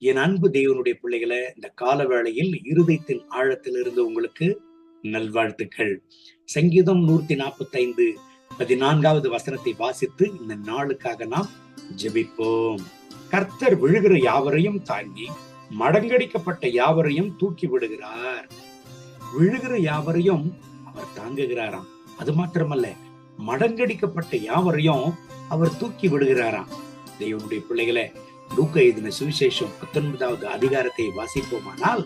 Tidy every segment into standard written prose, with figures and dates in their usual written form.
என் அன்பு தேவனுடைய பிள்ளைகளை, இந்த கால வேளையில் இருதயத்தின் ஆழத்திலிருந்து உங்களுக்கு நல்வாழ்த்துக்கள். சங்கீதம் 145 14வது வசனத்தை வாசித்து இந்த நாளுக்காக நாம் ஜெபிப்போம். கர்த்தர் விழுகிற யாவரையும் தாங்கி மடங்கடிக்கப்பட்ட யாவரையும் தூக்கி விடுகிறார். விழுகிற யாவரையும் அவர் தாங்குகிறாராம். அது மாத்திரமல்ல, மடங்கடிக்கப்பட்ட யாவரையும் அவர் தூக்கி விடுகிறாராம். தேவனுடைய பிள்ளைகளை, லூக்கா எழுதின சுவிசேஷம் 19வது அதிகாரத்தை வாசிப்போமானால்,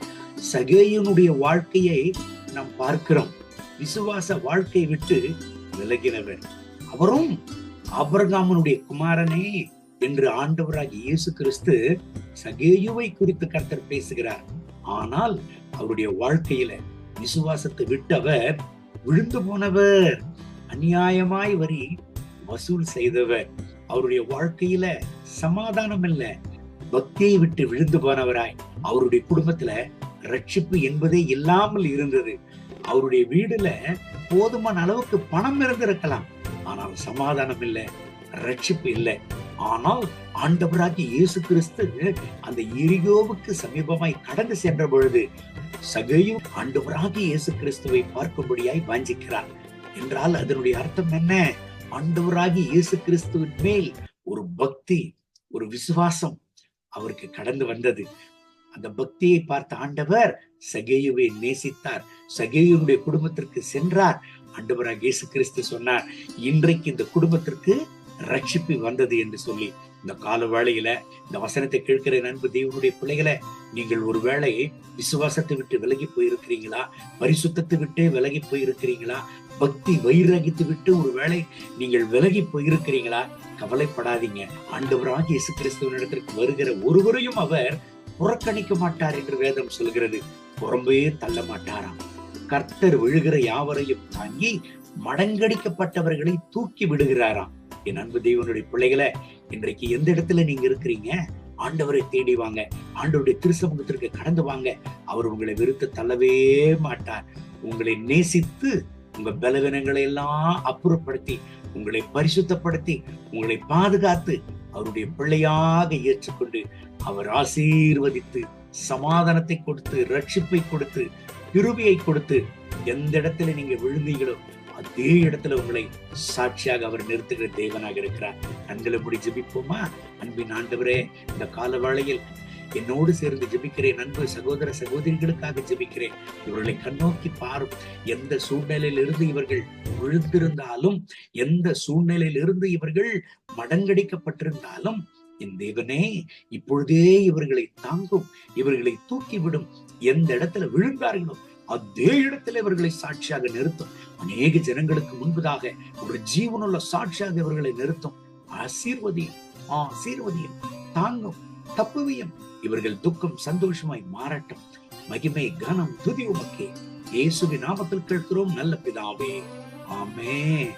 சகேயுனுடைய வாழ்க்கையை நாம் பார்க்கிறோம். விசுவாச வாழ்க்கை விட்டு விலகினவர். அவரும் ஆபிரகாமுடைய குமாரனே என்று ஆண்டவராகிய இயேசு கிறிஸ்து சகேயுவை குறித்து கர்த்தர் பேசுகிறார். ஆனால் அவருடைய வாழ்க்கையில விசுவாசத்தை விட்டவர் விழுந்து போனவர், அநியாயமாய் வரி வசூல் செய்தவர். அவருடைய வாழ்க்கையில சமாதானம் இல்ல, பக்தியை விட்டு விழுந்து போனவராய் அவருடைய குடும்பத்துல ரட்சிப்பு என்பதே இல்லாமல் இருந்தது. அவருடைய வீடுல போதுமான அளவுக்கு பணம் இருந்திருக்கலாம், ஆனால் சமாதானம் இல்ல, ரட்சிப்பு இல்லை. ஆனால் ஆண்டவராகிய இயேசு கிறிஸ்து அந்த எரிகோவுக்கு சமீபமாய் கடந்து சென்ற பொழுது சகேயு ஆண்டவராகிய இயேசு கிறிஸ்துவை பார்க்கும்படியாய் வாஞ்சிக்கிறார் என்றால் அதனுடைய அர்த்தம் என்ன? ஆண்டவராகிய இயேசு கிறிஸ்துவின் மேல் ஒரு பக்தி, ஒரு விசுவாசம் அவருக்கு கடந்து வந்தது. அந்த பக்தியை பார்த்த ஆண்டவர் சகேயுவை நேசித்தார். சகேயுடைய குடும்பத்திற்கு சென்றார். ஆண்டவராகிய இயேசு கிறிஸ்து சொன்னார், இன்றைக்கு இந்த குடும்பத்திற்கு ரட்சிப்பு வந்தது என்று சொல்லி. இந்த கால வேளையில இந்த வசனத்தை கேட்கிற அன்பு தேவனுடைய பிள்ளைகளை, நீங்கள் ஒரு வேளை விசுவாசத்தை விட்டு விலகி போயிருக்கிறீங்களா? பரிசுத்தத்தை விட்டு விலகி போயிருக்கிறீங்களா? பக்தி வைராகித்து விட்டு ஒரு வேளை நீங்கள் விலகி போயிருக்கிறீங்களா? கவலைப்படாதீங்க. ஆண்டவராகிய இயேசு கிறிஸ்துவினிடத்திற்கு வருகிற ஒருவரையும் அவர் புறக்கணிக்க மாட்டார் என்று வேதம் சொல்கிறது. புறம்பே தள்ள மாட்டாராம். கர்த்தர் விழுகிற யாவரையும் தாங்கி மடங்கடிக்கப்பட்டவர்களை தூக்கி விடுகிறாராம். என் அன்பு தேவனுடைய பிள்ளைகளை, இன்றைக்கு எந்த இடத்துல நீங்க இருக்கிறீங்க? ஆண்டவரை தேடி வாங்க, ஆண்டவருடைய திருசமூகத்திற்கு கடந்து வாங்க. அவர் உங்களை வெறுத்து தள்ளவே மாட்டார். உங்களை நேசித்து உங்க பலவீனங்களை எல்லாம் அப்புறப்படுத்தி, உங்களை பரிசுத்தப்படுத்தி, உங்களை பாதுகாத்து அவருடைய பிள்ளையாக ஏற்றுக்கொண்டு அவர் ஆசீர்வதித்து சமாதானத்தை கொடுத்து, ரட்சிப்பை கொடுத்து, கிருபையை கொடுத்து, எந்த இடத்துல நீங்க விழுந்தீங்களோ அதே இடத்துல உங்களை சாட்சியாக அவர் நிறுத்துகிற தேவனாக இருக்கிறார். கண்களை மூடி ஜெபிப்போமா? அன்பின் ஆண்டவரே, இந்த கால வேளையில் என்னோடு சேர்ந்து ஜெபிக்கிறேன். அன்பு சகோதர சகோதரிகளுக்காக ஜெபிக்கிறேன். இவர்களை கண்ணோக்கி பாரும். எந்த சூழ்நிலையில இருந்து இவர்கள் விழுந்திருந்தாலும், எந்த சூழ்நிலையில இருந்து இவர்கள் மடங்கடிக்கப்பட்டிருந்தாலும், என் தேவனே இப்பொழுதே இவர்களை தாங்கும், இவர்களை தூக்கிவிடும். எந்த இடத்துல விழுந்தார்களோ அதே இடத்துல இவர்களை சாட்சியாக நிறுத்தும். அநேக ஜனங்களுக்கு முன்பதாக ஒரு ஜீவனுள்ள சாட்சியாக இவர்களை நிறுத்தும். ஆசீர்வதியும், ஆசீர்வதியும், தாங்கும், தப்புவியும். இவர்கள் துக்கம் சந்தோஷமாய் மாறட்டும். மகிமை, கனம், துதி உமக்கே. இயேசுவின் நாமத்தில் கேட்கிறோம் நல்ல பிதாவே, ஆமென்.